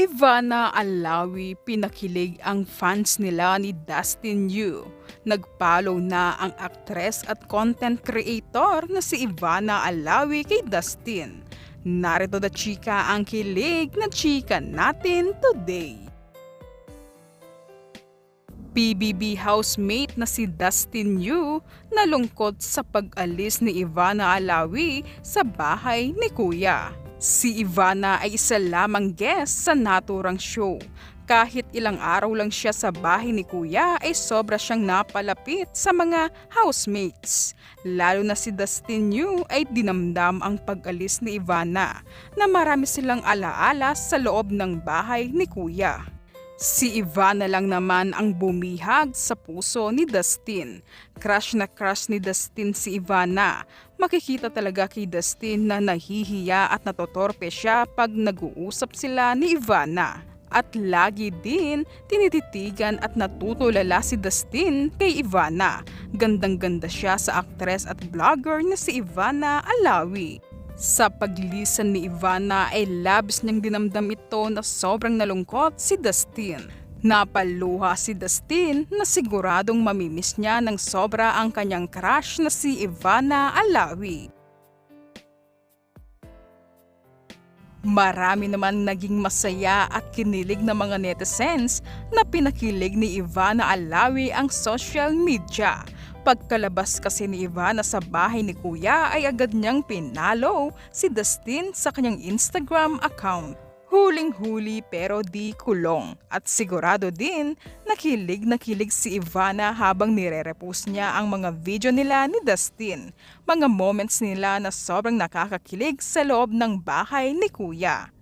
Ivana Alawi, pinakilig ang fans nila ni Dustin Yu. Nag-follow na ang aktres at content creator na si Ivana Alawi kay Dustin. Narito na chika ang kilig na chika natin today. PBB housemate na si Dustin Yu nalungkot sa pag-alis ni Ivana Alawi sa bahay ni Kuya. Si Ivana ay isa lamang guest sa naturang show. Kahit ilang araw lang siya sa bahay ni Kuya ay sobra siyang napalapit sa mga housemates. Lalo na si Dustin Yu ay dinamdam ang pag-alis ni Ivana na marami silang alaala sa loob ng bahay ni Kuya. Si Ivana lang naman ang bumihag sa puso ni Dustin. Crush na crush ni Dustin si Ivana. Makikita talaga kay Dustin na nahihiya at natotorpe siya pag nag-uusap sila ni Ivana. At lagi din tinititigan at natutulala si Dustin kay Ivana. Gandang-ganda siya sa aktres at vlogger na si Ivana Alawi. Sa paglisan ni Ivana ay labis niyang dinamdam ito na sobrang nalungkot si Dustin. Napaluha si Dustin na siguradong mamimiss niya ng sobra ang kanyang crush na si Ivana Alawi. Marami naman naging masaya at kinilig na mga netizens na pinakilig ni Ivana Alawi ang social media. Pagkalabas kasi ni Ivana sa bahay ni Kuya ay agad niyang pinalo si Dustin sa kanyang Instagram account. Huling-huli pero di kulong. At sigurado din nakilig si Ivana habang nire-repost niya ang mga video nila ni Dustin. Mga moments nila na sobrang nakakakilig sa loob ng bahay ni Kuya.